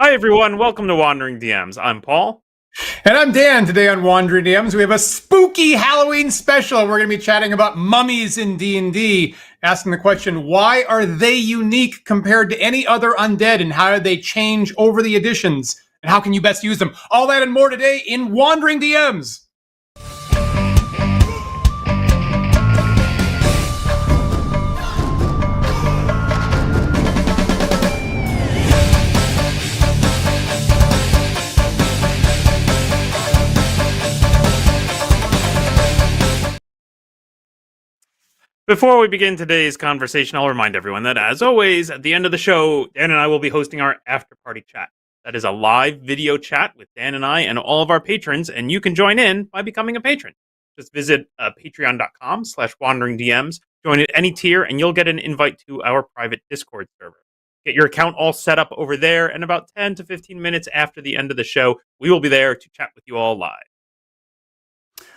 Hi everyone, welcome to Wandering DMs. I'm Paul. And I'm Dan. Today on Wandering DMs, we have a spooky Halloween special. We're going to be chatting about mummies in D&D, asking the question, why are they unique compared to any other undead, and how do they change over the editions, and how can you best use them? All that and more today in Wandering DMs. Before we begin today's conversation, I'll remind everyone that, as always, at the end of the show, Dan and I will be hosting our after party chat. That is a live video chat with Dan and I and all of our patrons, and you can join in by becoming a patron. Just visit patreon.com/wanderingdms, join at any tier, and you'll get an invite to our private Discord server. Get your account all set up over there, and about 10 to 15 minutes after the end of the show, we will be there to chat with you all live.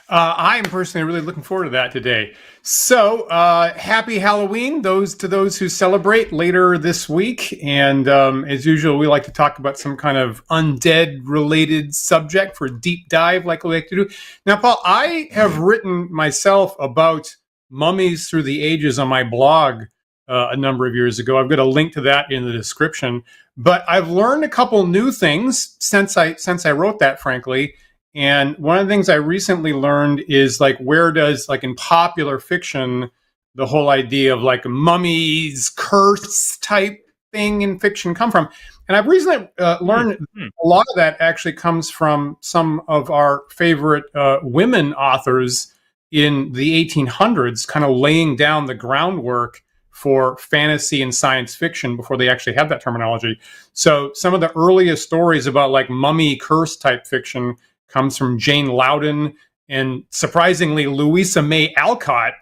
I am personally really looking forward to that today. So, happy Halloween to those who celebrate later this week. And as usual, we like to talk about some kind of undead-related subject for a deep dive like we like to do. Now, Paul, I have written myself about mummies through the ages on my blog a number of years ago. I've got a link to that in the description. But I've learned a couple new things since I wrote that, frankly. And one of the things I recently learned is, like, where does, like, in popular fiction, the whole idea of, like, mummies, curse type thing in fiction come from? And I've recently learned a lot of that actually comes from some of our favorite women authors in the 1800s, kind of laying down the groundwork for fantasy and science fiction before they actually had that terminology. So some of the earliest stories about, like, mummy curse type fiction comes from Jane Loudon, and surprisingly, Louisa May Alcott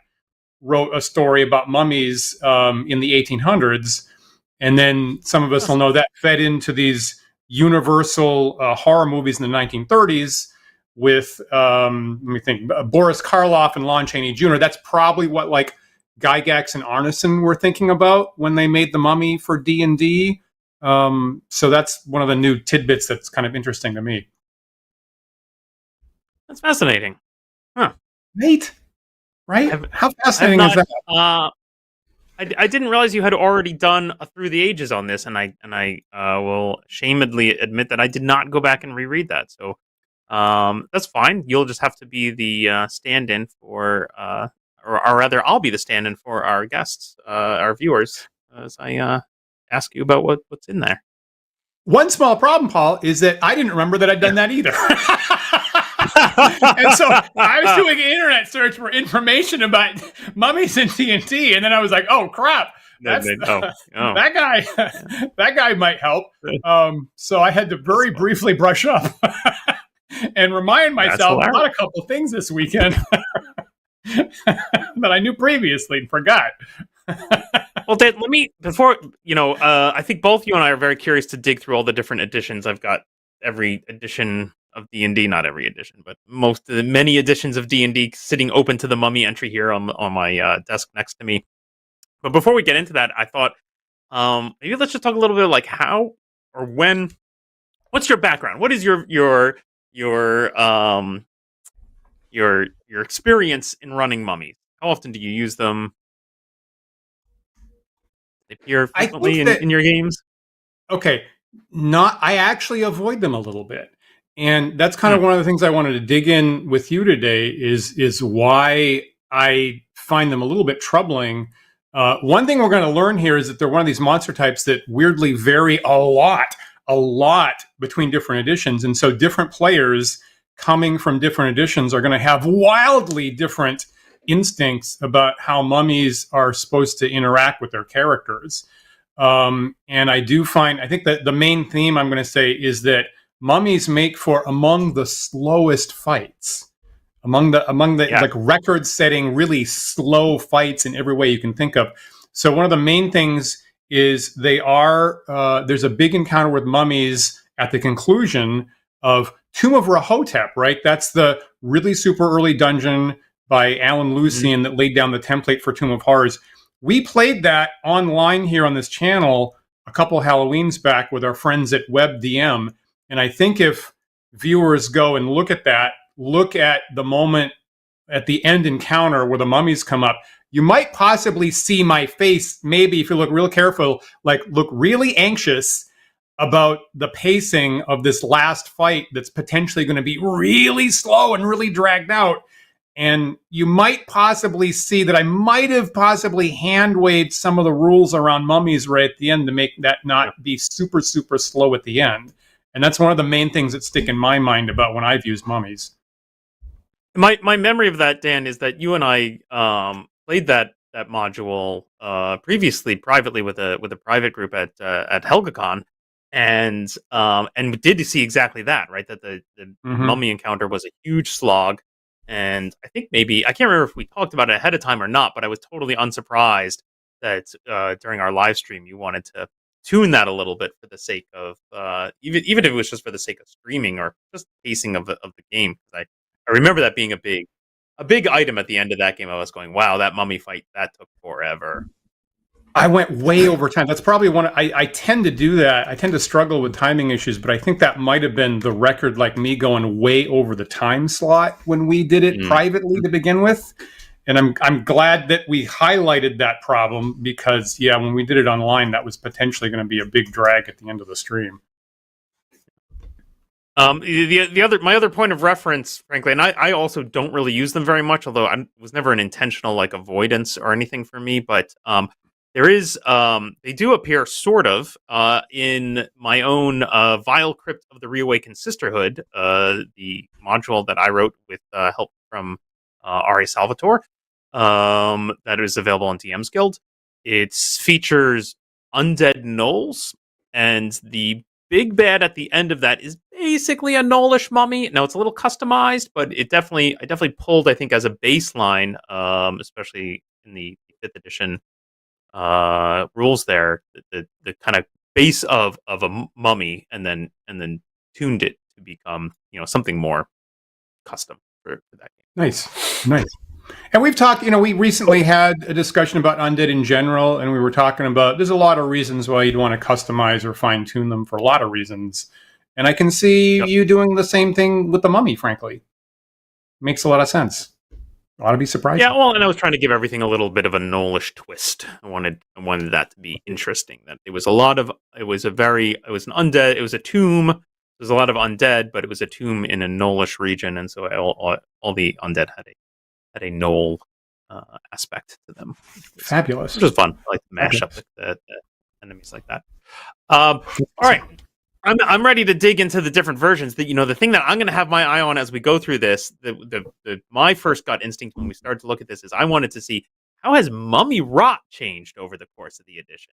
wrote a story about mummies in the 1800s. And then some of us will know that fed into these universal horror movies in the 1930s with, let me think, Boris Karloff and Lon Chaney Jr. That's probably what, like, Gygax and Arneson were thinking about when they made The Mummy for D&D. So that's one of the new tidbits that's kind of interesting to me. That's fascinating. Huh. Right? How fascinating is that? I didn't realize you had already done a Through the Ages on this, and I will shamedly admit that I did not go back and reread that. So that's fine. You'll just have to be the stand-in for, or rather, I'll be the stand-in for our guests, our viewers, as I ask you about what's in there. One small problem, Paul, is that I didn't remember that I'd done that either. And so I was doing an internet search for information about mummies in D&D, and then I was like, "Oh crap, that guy might help." So I had to very briefly brush up and remind myself about a couple things this weekend that I knew previously and forgot. Well, Dave, let me, before, I think both you and I are very curious to dig through all the different editions. I've got every edition of D&D, not every edition, but many editions of D&D sitting open to the Mummy entry here on my desk next to me. But before we get into that, I thought maybe let's just talk a little bit like how or when. What's your background? What is your experience in running mummies? How often do you use them? They appear frequently in your games. Okay, I actually avoid them a little bit. And that's kind of one of the things I wanted to dig in with you today is why I find them a little bit troubling. One thing we're going to learn here is that they're one of these monster types that weirdly vary a lot between different editions. And so different players coming from different editions are going to have wildly different instincts about how mummies are supposed to interact with their characters. And I think that the main theme I'm going to say is that mummies make for among the slowest fights, among the like record-setting, really slow fights in every way you can think of. So one of the main things is there's a big encounter with mummies at the conclusion of Tomb of Rahotep, right? That's the really super early dungeon by Alan Lucian that laid down the template for Tomb of Horrors. We played that online here on this channel a couple Halloweens back with our friends at WebDM. And I think if viewers go and look at that, look at the moment at the end encounter where the mummies come up, you might possibly see my face, maybe if you look real careful, like look really anxious about the pacing of this last fight that's potentially going to be really slow and really dragged out. And you might possibly see that I might have possibly hand waved some of the rules around mummies right at the end to make that not be super, super slow at the end. And that's one of the main things that stick in my mind about when I've used mummies. My memory of that, Dan, is that you and I played that module previously privately with a private group at HelgaCon, and we did see exactly that, right? That the mummy encounter was a huge slog, and I think maybe I can't remember if we talked about it ahead of time or not, but I was totally unsurprised that during our live stream you wanted to tune that a little bit for the sake of even if it was just for the sake of streaming or just pacing of the game. I remember that being a big item at the end of that game. I was going, wow, that mummy fight, that took forever. I went way over time. That's probably I tend to do that. I tend to struggle with timing issues, but I think that might have been the record, like me going way over the time slot when we did it privately to begin with. And I'm glad that we highlighted that problem because, yeah, when we did it online, that was potentially going to be a big drag at the end of the stream. My other point of reference, frankly, and I also don't really use them very much, although I was never an intentional like avoidance or anything for me. But there is they do appear sort of in my own Vile Crypt of the Reawakened Sisterhood, the module that I wrote with help from Ari Salvatore, that is available on DM's Guild. It features undead gnolls, and the big bad at the end of that is basically a gnollish mummy. Now it's a little customized, but I definitely pulled, I think, as a baseline, especially in the 5th edition rules there, the kind of base of a mummy, and then tuned it to become something more custom for that game. Nice. And we've talked, we recently had a discussion about undead in general, and we were talking about there's a lot of reasons why you'd want to customize or fine tune them for a lot of reasons. And I can see you doing the same thing with the mummy, frankly. Makes a lot of sense. A lot to be surprised. Yeah, well, and I was trying to give everything a little bit of a gnollish twist. I wanted that to be interesting. That it was an undead, it was a tomb. There's a lot of undead, but it was a tomb in a gnollish region, and so all the undead had a gnoll aspect to them. Fabulous. Which was fun. I like to mash up the enemies like that. All right. I'm ready to dig into the different versions. The thing that I'm going to have my eye on as we go through this, my first gut instinct when we started to look at this is I wanted to see how has mummy rot changed over the course of the edition.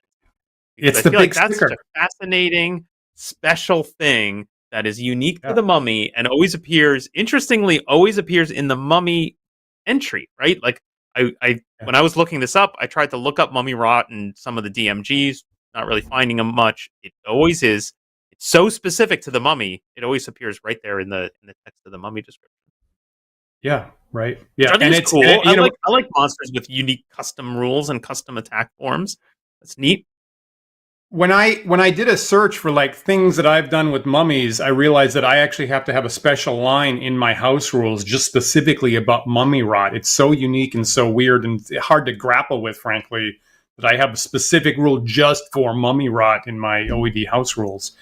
Because it's I feel like that's such a fascinating, special thing that is unique to the mummy and always appears in the mummy entry, right? Like when I was looking this up, I tried to look up mummy rot and some of the DMGs, not really finding them much. It always is. It's so specific to the mummy. It always appears right there in the text of the mummy description. Yeah, right. Yeah, and it's cool. I like monsters with unique custom rules and custom attack forms. That's neat. When I did a search for like things that I've done with mummies, I realized that I actually have to have a special line in my house rules just specifically about mummy rot. It's so unique and so weird and hard to grapple with, frankly, that I have a specific rule just for mummy rot in my OED house rules.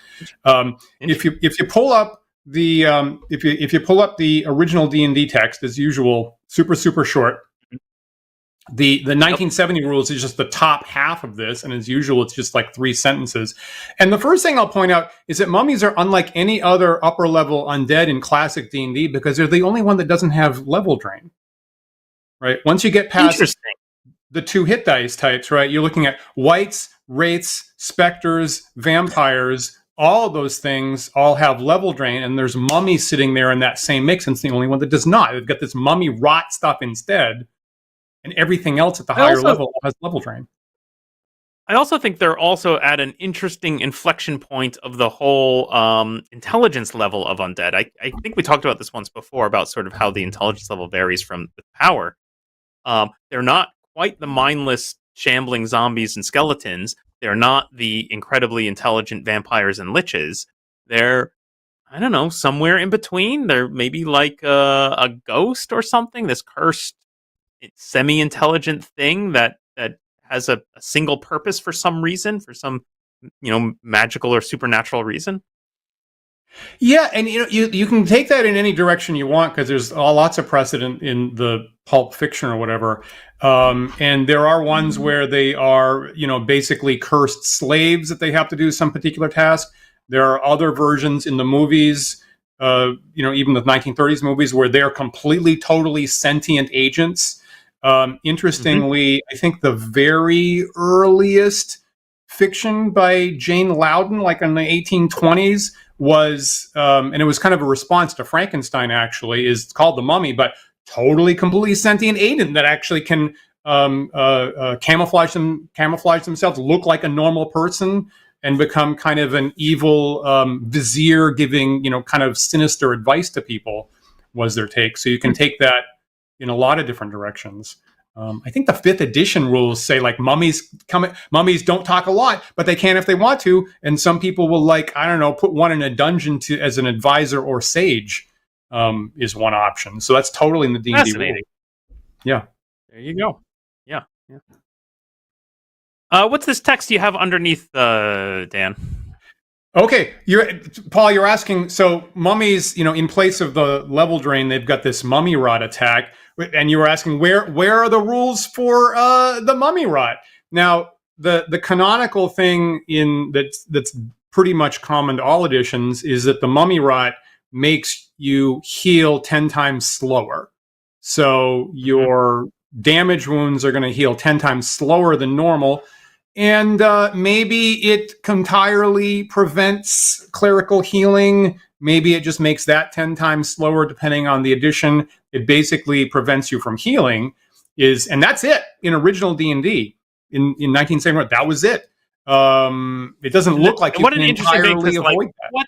If you pull up the if you pull up the original D&D text as usual, super short. The 1970 rules is just the top half of this, and as usual, it's just like 3 sentences. And the first thing I'll point out is that mummies are unlike any other upper level undead in classic D&D because they're the only one that doesn't have level drain. Right? Once you get past the 2 hit dice types, right? You're looking at wights, wraiths, specters, vampires. All of those things all have level drain, and there's mummies sitting there in that same mix, and it's the only one that does not. They've got this mummy rot stuff instead. And everything else at the higher level has level drain. I also think they're also at an interesting inflection point of the whole intelligence level of undead. I think we talked about this once before about sort of how the intelligence level varies from the power. They're not quite the mindless, shambling zombies and skeletons, they're not the incredibly intelligent vampires and liches. They're, I don't know, somewhere in between. They're maybe like a ghost or something. This cursed, semi-intelligent thing that has a single purpose for some reason, for some magical or supernatural reason. Yeah, and you can take that in any direction you want because there's lots of precedent in the pulp fiction or whatever, and there are ones where they are basically cursed slaves that they have to do some particular task. There are other versions in the movies, even the 1930s movies, where they're completely, totally sentient agents. Interestingly, I think the very earliest fiction by Jane Loudon, like in the 1820s, was, and it was kind of a response to Frankenstein, actually, is called The Mummy, but totally, completely sentient agent that actually can camouflage themselves, look like a normal person, and become kind of an evil vizier giving, kind of sinister advice to people, was their take. So you can take that in a lot of different directions. I think the 5th edition rules say like mummies don't talk a lot, but they can if they want to. And some people will, like, I don't know, put one in a dungeon as an advisor or sage, is one option. So that's totally in the D&D Fascinating. rule. Yeah. There you go. Yeah. What's this text you have underneath, Dan? Okay, Paul, you're asking, so mummies, in place of the level drain, they've got this mummy rot attack, and you were asking where are the rules for the mummy rot? Now, the canonical thing that's pretty much common to all editions is that the mummy rot makes you heal 10 times slower. So your damage wounds are going to heal 10 times slower than normal. And maybe it entirely prevents clerical healing. Maybe it just makes that 10 times slower, depending on the edition. It basically prevents you from healing. And that's it in original D&D. In 1971, that was it. It doesn't look like you can entirely avoid that.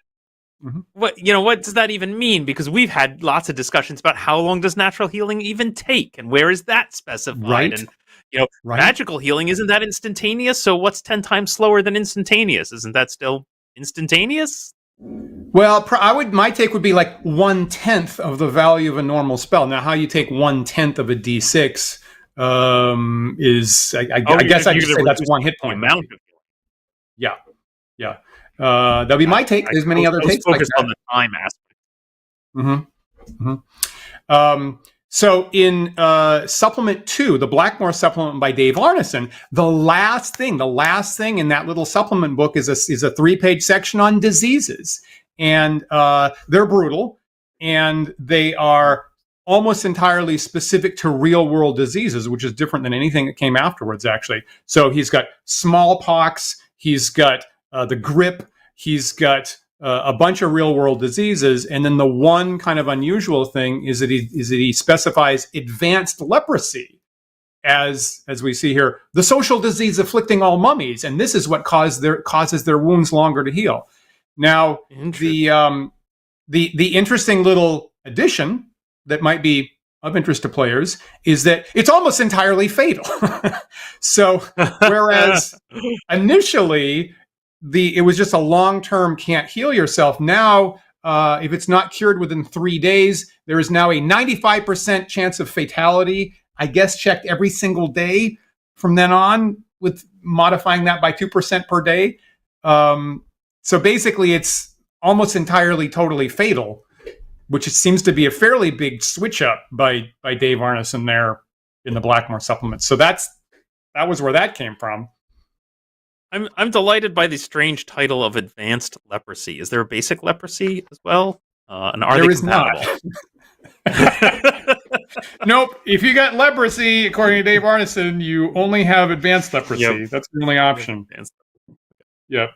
What does that even mean? Because we've had lots of discussions about how long does natural healing even take, and where is that specified? Right. And magical healing, isn't that instantaneous? So what's 10 times slower than instantaneous? Isn't that still instantaneous? Well, my take would be like 1/10 of the value of a normal spell. Now, how you take 1/10 of a D6 is, I guess I just say that's one hit point. Amount of healing. Yeah. That'll be my take. There's many other takes like that. On the time aspect. So in supplement 2, the Blackmore supplement by Dave Arneson, the last thing in that little supplement book is a 3-page section on diseases, and they're brutal, and they are almost entirely specific to real world diseases, which is different than anything that came afterwards, actually. So he's got smallpox, he's got the grip, he's got a bunch of real world diseases, and then the one kind of unusual thing is that he specifies advanced leprosy as we see here, the social disease afflicting all mummies, and this is what causes their wounds longer to heal. Now, the interesting little addition that might be of interest to players is that it's almost entirely fatal. So, whereas initially it was just a long-term can't heal yourself. Now, if it's not cured within 3 days, there is now a 95% chance of fatality. I guess checked every single day from then on, with modifying that by 2% per day. So basically, it's almost entirely totally fatal, which seems to be a fairly big switch up by Dave Arneson there in the Blackmore supplement. So that was where that came from. I'm delighted by the strange title of advanced leprosy. Is there a basic leprosy as well? And are there compatible? Not. Nope. If you got leprosy, according to Dave Arneson, you only have advanced leprosy. Yep. That's the only option. Yep.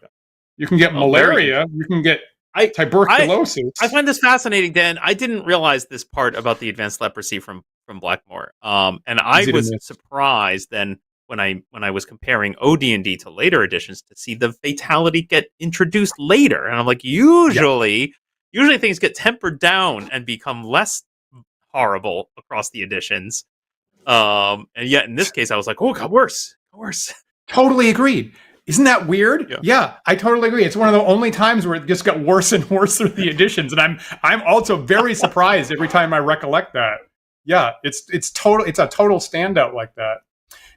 You can get malaria. You can get tuberculosis. I find this fascinating, Dan. I didn't realize this part about the advanced leprosy from Blackmore. And I was surprised then when I was comparing OD&D to later editions to see the fatality get introduced later. And I'm like, usually things get tempered down and become less horrible across the editions. And yet in this case, I was like, oh, it got worse. Totally agreed. Isn't that weird? Yeah. Yeah, I totally agree. It's one of the only times where it just got worse and worse through the editions, and I'm also very surprised every time I recollect that. Yeah, it's a total standout like that.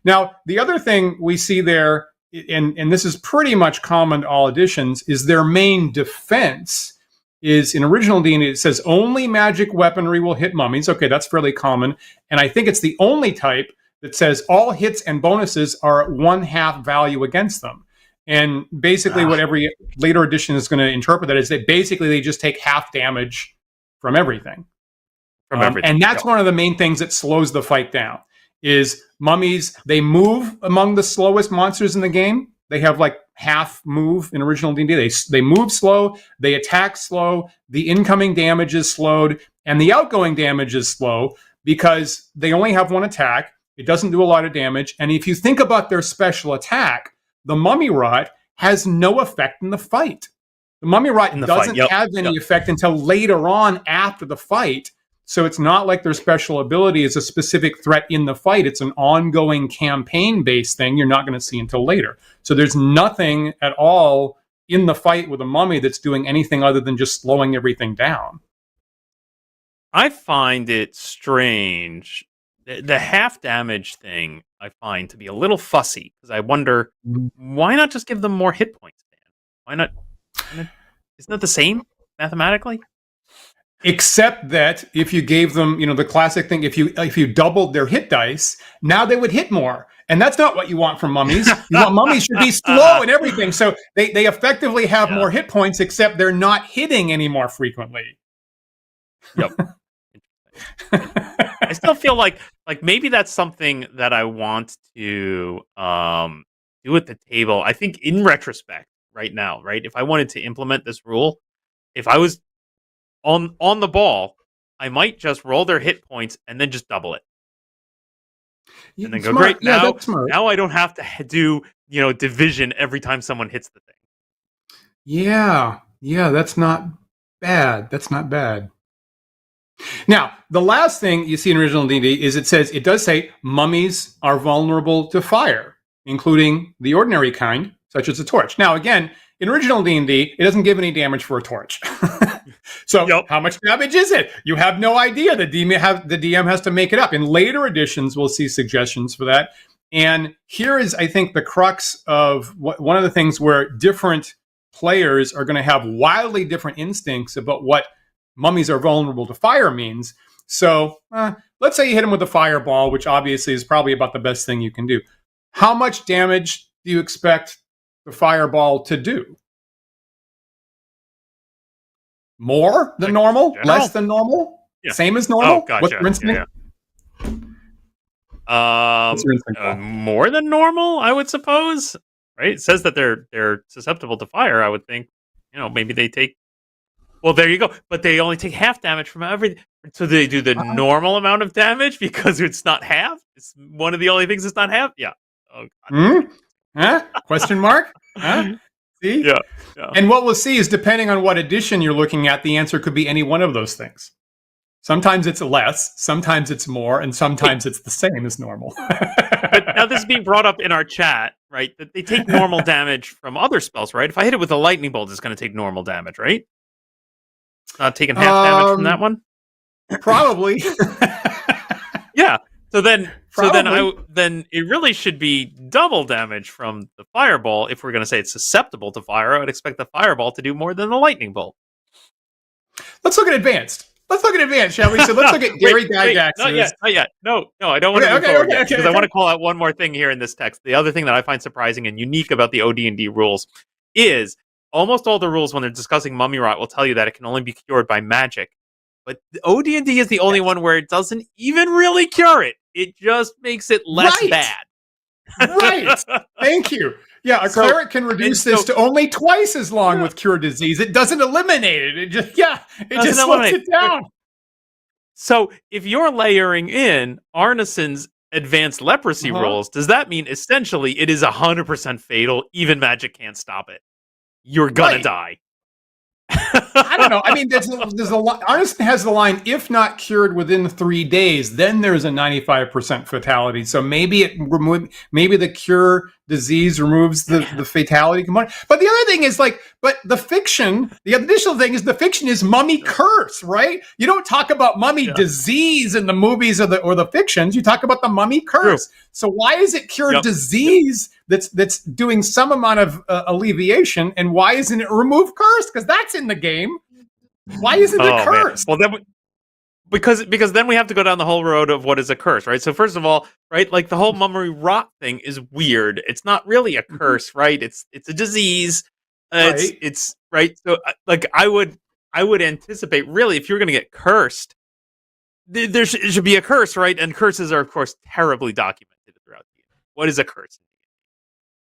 Now, the other thing we see there, and this is pretty much common to all editions, is their main defense is in original D&D. It says only magic weaponry will hit mummies. Okay, that's fairly common, and I think it's the only type that says all hits and bonuses are at 1/2 value against them. And basically what every later edition is going to interpret that is that basically they just take half damage from everything. And that's one of the main things that slows the fight down is mummies. They move among the slowest monsters in the game. They have like half move in original D&D. They move slow, they attack slow, the incoming damage is slowed, and the outgoing damage is slow because they only have one attack. It doesn't do a lot of damage. And if you think about their special attack, the mummy rot has no effect in the fight. The mummy rot doesn't have any effect until later on after the fight. So it's not like their special ability is a specific threat in the fight. It's an ongoing campaign-based thing you're not going to see until later. So there's nothing at all in the fight with a mummy that's doing anything other than just slowing everything down. I find it strange. The half damage thing I find to be a little fussy because I wonder why not just give them more hit points, Dan? Why not? Isn't that the same mathematically? Except that if you gave them, the classic thing, if you doubled their hit dice, now they would hit more. And that's not what you want from mummies. You want mummies should be slow and everything. So they effectively have more hit points, except they're not hitting any more frequently. Yep. I still feel like maybe that's something that I want to do at the table. I think in retrospect, right now, right, if I wanted to implement this rule, if I was on the ball, I might just roll their hit points and then just double it, and then go great. Now I don't have to do division every time someone hits the thing. Yeah, that's not bad. That's not bad. Now, the last thing you see in original D&D is it does say mummies are vulnerable to fire, including the ordinary kind, such as a torch. Now, again, in original D&D, it doesn't give any damage for a torch. So how much damage is it? You have no idea. The DM has to make it up. In later editions, we'll see suggestions for that. And here is, I think, the crux of one of the things where different players are going to have wildly different instincts about what mummies are vulnerable to fire means. So let's say you hit them with a fireball, which obviously is probably about the best thing you can do. How much damage do you expect the fireball to do? More than normal? Less than normal? Yeah. Same as normal? Oh, gotcha. What's your instinct? More than normal, I would suppose. Right? It says that they're susceptible to fire. I would think, maybe they take. Well, there you go. But they only take half damage from everything. So they do the normal amount of damage because it's not half. It's one of the only things that's not half. Yeah. Oh, God. Huh? Question mark? Huh? See? Yeah. And what we'll see is depending on what edition you're looking at, the answer could be any one of those things. Sometimes it's less, sometimes it's more, and sometimes it's the same as normal. But now this is being brought up in our chat, right? That they take normal damage from other spells, right? If I hit it with a lightning bolt, it's going to take normal damage, right? Not taking half damage from that one? Probably. Yeah. So then it really should be double damage from the fireball. If we're going to say it's susceptible to fire, I would expect the fireball to do more than the lightning bolt. Let's look at advanced. Shall we? So let's look at Gary Gygax's. Not yet. No, I don't want to move forward yet because I want to call out one more thing here in this text. The other thing that I find surprising and unique about the OD&D rules is almost all the rules when they're discussing mummy rot will tell you that it can only be cured by magic. But OD&D is the only one where it doesn't even really cure it. It just makes it less bad. Right. Thank you. Yeah, a cleric can reduce this to only twice as long with cure disease. It doesn't eliminate it. It just slows it down. So if you're layering in Arneson's advanced leprosy rules, does that mean essentially it is 100% fatal? Even magic can't stop it. You're gonna die. I don't know. I mean, there's a line. Arneson has the line, if not cured within 3 days, then there's a 95% fatality. So maybe the cure disease removes the fatality component. But the other thing is like, but the fiction, the additional thing is the fiction is mummy curse, right? You don't talk about mummy disease in the movies or the fictions. You talk about the mummy curse. True. So why is it cure disease that's doing some amount of alleviation, and why isn't it remove curse? Because that's in the game. Why isn't it curse? Man. Well, then. Because then we have to go down the whole road of what is a curse, right? So first of all, right, like the whole mummy rot thing is weird. It's not really a curse, right? It's a disease. Right. It's right. So like I would anticipate really if you're going to get cursed, there should be a curse, right? And curses are of course terribly documented throughout the game. What is a curse?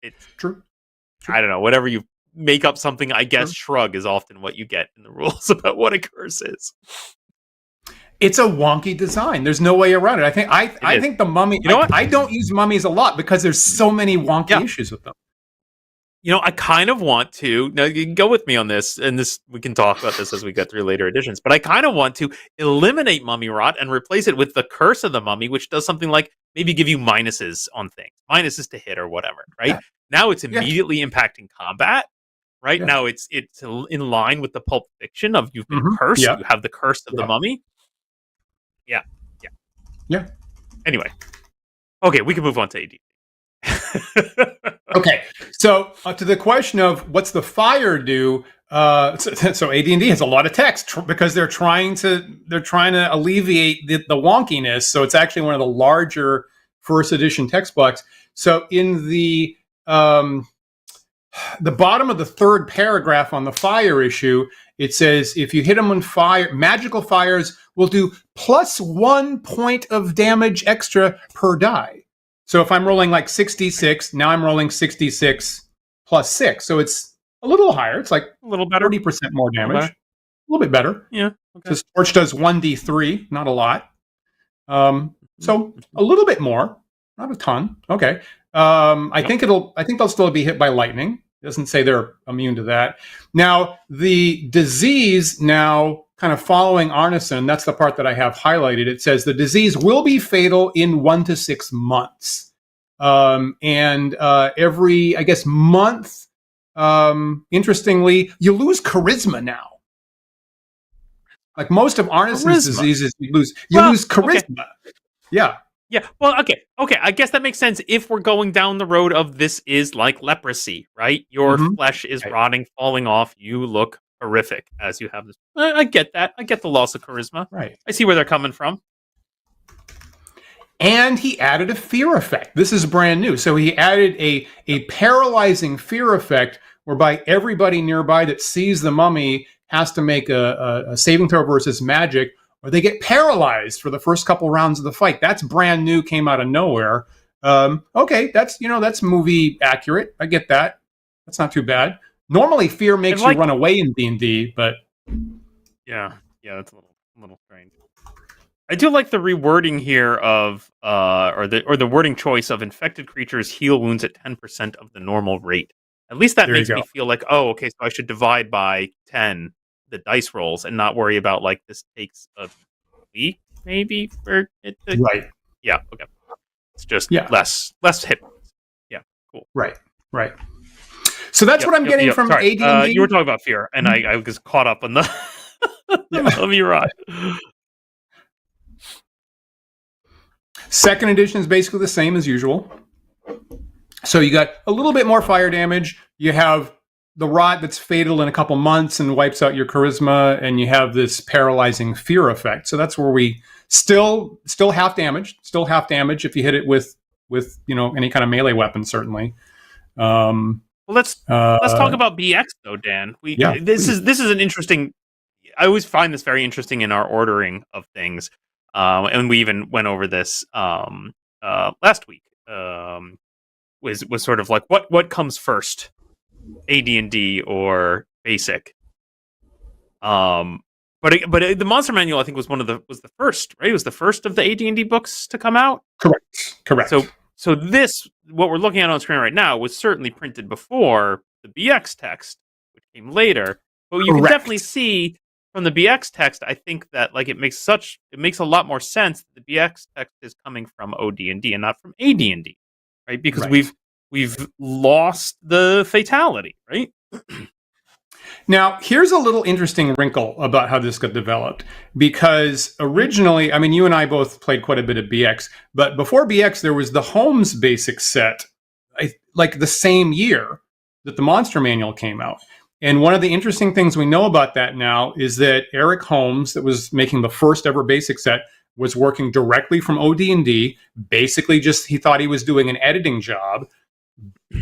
It's true. I don't know. Whatever you make up something, I guess shrug is often what you get in the rules about what a curse is. It's a wonky design. There's no way around it. I think the mummy. You know what? I don't use mummies a lot because there's so many wonky issues with them. You know, I kind of want to. Now you can go with me on this, and we can talk about this as we get through later editions. But I kind of want to eliminate mummy rot and replace it with the curse of the mummy, which does something like maybe give you minuses on things, minuses to hit or whatever. Right now, it's immediately impacting combat. Right now, it's in line with the Pulp Fiction of you've been cursed. You have the curse of the mummy. Yeah. Anyway, okay, we can move on to AD. Okay, so to the question of what's the fire do? So AD&D has a lot of text because they're trying to alleviate the wonkiness. So it's actually one of the larger first edition text blocks. So in the bottom of the third paragraph on the fire issue, it says if you hit them on fire, magical fires will do +1 point of damage extra per die. So if I'm rolling like 66, now I'm rolling 66 plus 6. So it's a little higher. It's like a little better, 30% more damage. A little bit better. Yeah. Okay. So Scorch does 1d3, not a lot. So a little bit more, not a ton. Okay. I think they'll still be hit by lightning. It doesn't say they're immune to that. Now, the disease now kind of following Arneson, that's the part that I have highlighted. It says the disease will be fatal in 1 to 6 months. And every, I guess, month, interestingly, you lose charisma now. Like most of Arneson's diseases, you lose charisma. Okay. Yeah. Yeah, well, okay. I guess that makes sense if we're going down the road of this is like leprosy, right? Your flesh is rotting, falling off. You look horrific as you have this. I get that. I get the loss of charisma. Right. I see where they're coming from. And he added a fear effect. This is brand new. So he added a paralyzing fear effect whereby everybody nearby that sees the mummy has to make a saving throw versus magic, or they get paralyzed for the first couple rounds of the fight. That's brand new, came out of nowhere. Okay, that's movie accurate. I get that. That's not too bad. Normally, fear makes you run away in D&D, but yeah, that's a little strange. I do like the rewording here of or the wording choice of infected creatures heal wounds at 10% of the normal rate. At least that makes me feel like, oh, okay, so I should divide by 10 the dice rolls and not worry about like this takes a week maybe for it to Yeah, okay. It's just less hit points. Yeah, cool. Right. So that's what I'm getting from AD&D. You were talking about fear, and I was caught up on the mummy rot. Second edition is basically the same as usual. So you got a little bit more fire damage. You have the rot that's fatal in a couple months and wipes out your charisma, and you have this paralyzing fear effect. So that's where we still half damage if you hit it with any kind of melee weapon, certainly. Well, let's talk about BX though, Dan. This is an interesting. I always find this very interesting in our ordering of things, and we even went over this last week. Was sort of like what comes first, AD&D or basic? But the Monster Manual I think was the first, right? It was the first of the AD&D books to come out. Correct. So this, what we're looking at on screen right now, was certainly printed before the BX text, which came later. But you can definitely see from the BX text, I think that like it makes a lot more sense that the BX text is coming from OD&D and not from AD&D, right? Because we've lost the fatality, right? Now, here's a little interesting wrinkle about how this got developed. Because originally, I mean, you and I both played quite a bit of BX, but before BX, there was the Holmes basic set, like the same year that the Monster Manual came out. And one of the interesting things we know about that now is that Eric Holmes, that was making the first ever basic set, was working directly from OD&D. Basically, just he thought he was doing an editing job.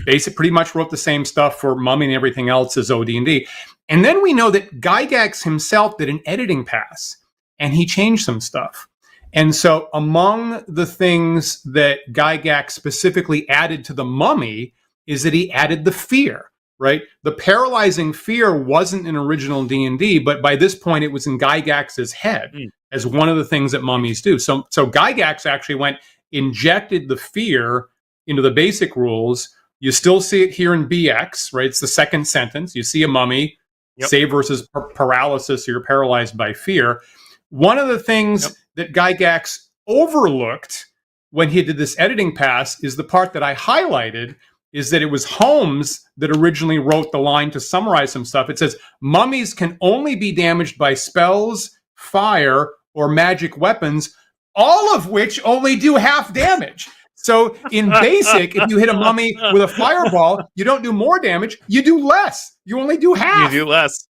Pretty much wrote the same stuff for Mummy and everything else as OD&D. And then we know that Gygax himself did an editing pass, and he changed some stuff. And so among the things that Gygax specifically added to the Mummy is that he added the fear, right? The paralyzing fear wasn't in original D&D, but by this point it was in Gygax's head as one of the things that mummies do. So Gygax actually injected the fear into the basic rules. You still see it here in BX, right? It's the second sentence. You see a mummy, save versus paralysis, you're paralyzed by fear. One of the things that Gygax overlooked when he did this editing pass is the part that I highlighted, is that it was Holmes that originally wrote the line to summarize some stuff. It says, mummies can only be damaged by spells, fire, or magic weapons, all of which only do half damage. So in basic, if you hit a mummy with a fireball, you don't do more damage, you do less. You only do half. You do less.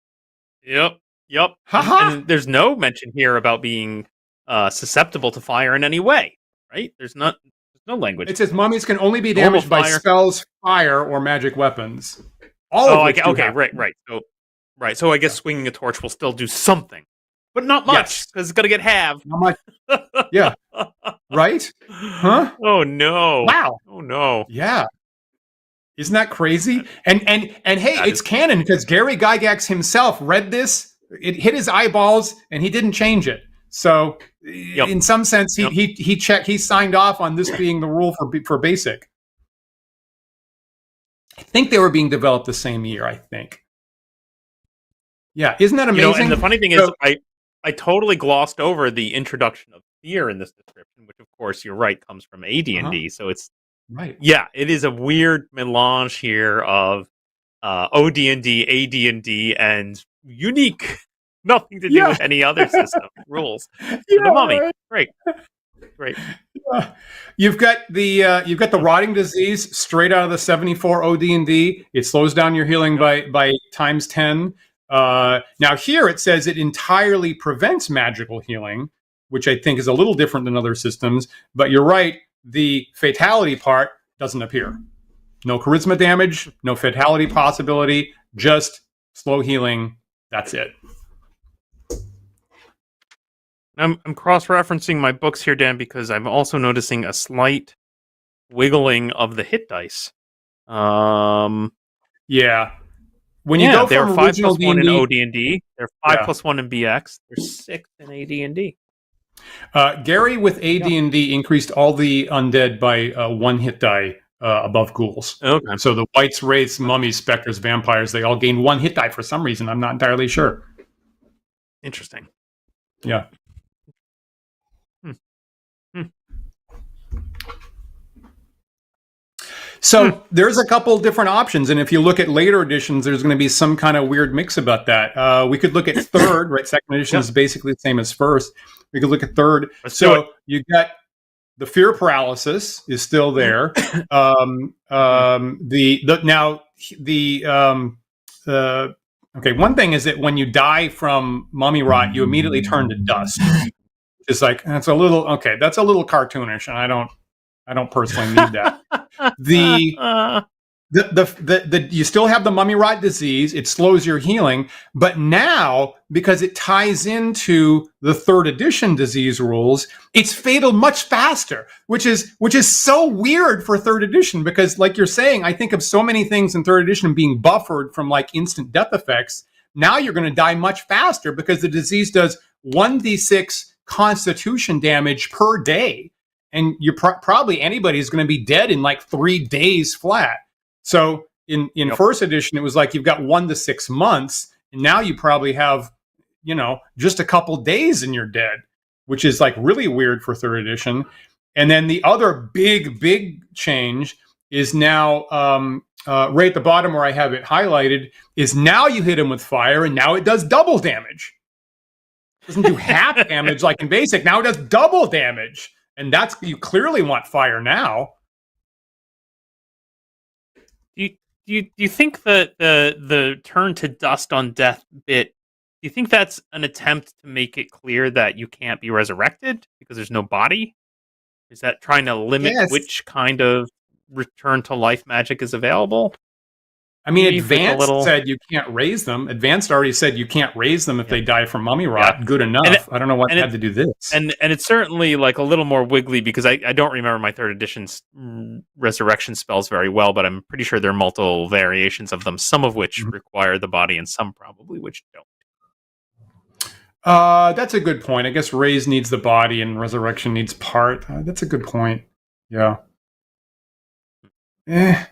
Yep. And there's no mention here about being susceptible to fire in any way, right? There's no language. It says mummies can only be damaged by spells, fire, or magic weapons. Right. So I guess swinging a torch will still do something, but not much, because it's going to get halved. Not much. Yeah. Right? Huh? Oh, no. Wow. Oh, no. Yeah. Isn't that crazy? And hey, it's canon, because Gary Gygax himself read this. It hit his eyeballs, and he didn't change it. So, in some sense, he signed off on this being the rule for basic. I think they were being developed the same year. I think. Yeah, isn't that amazing? And the funny thing is, I totally glossed over the introduction of fear in this description, which, of course, you're right, comes from AD&D. So it's right. Yeah, it is a weird melange here of OD&D, AD&D, and unique. Nothing to do with any other system rules. The Mummy, right. Great. Yeah. You've got the rotting disease straight out of the 74 OD&D. It slows down your healing by times 10. Now here it says it entirely prevents magical healing, which I think is a little different than other systems. But you're right, the fatality part doesn't appear. No charisma damage, no fatality possibility, just slow healing. That's it. I'm cross-referencing my books here, Dan, because I'm also noticing a slight wiggling of the hit dice. Yeah. When you go they're from 5 plus 1 in D&D, OD&D, they're 5 plus 1 in BX, they're 6 in AD&D. Gary with AD&D increased all the undead by 1 hit die above ghouls. Okay. So the wights, wraiths, mummies, specters, vampires, they all gain 1 hit die for some reason. I'm not entirely sure. Interesting. Yeah. So there's a couple different options, and if you look at later editions, there's going to be some kind of weird mix about that. We could look at third, right? Second edition is basically the same as first. We could look at third. You got the fear paralysis is still there. One thing is that when you die from mummy rot, you immediately turn to dust. It's like that's a little cartoonish, and I don't personally need that. You still have the mummy rot disease. It slows your healing, but now because it ties into the third edition disease rules, it's fatal much faster, which is so weird for third edition because, like you're saying, I think of so many things in third edition being buffered from like instant death effects. Now you're going to die much faster because the disease does 1d6 constitution damage per day. And you're probably anybody is going to be dead in like 3 days flat. So in first edition, it was like you've got 1 to 6 months, and now you probably have, just a couple days and you're dead, which is like really weird for third edition. And then the other big change is now right at the bottom where I have it highlighted. Is now you hit him with fire, and now it does double damage. It doesn't do half damage like in basic. Now it does double damage, and that's you clearly want fire now. Do you think that the turn to dust on death bit? Do you think that's an attempt to make it clear that you can't be resurrected because there's no body? Is that trying to limit which kind of return to life magic is available? I mean, Advanced said you can't raise them. Advanced already said you can't raise them if they die from mummy rot. Yeah. Good enough. I don't know what had to do this. And it's certainly like a little more wiggly because I don't remember my third edition's resurrection spells very well, but I'm pretty sure there are multiple variations of them, some of which require the body and some probably which don't. That's a good point. I guess raise needs the body and resurrection needs part. That's a good point. Yeah. Yeah.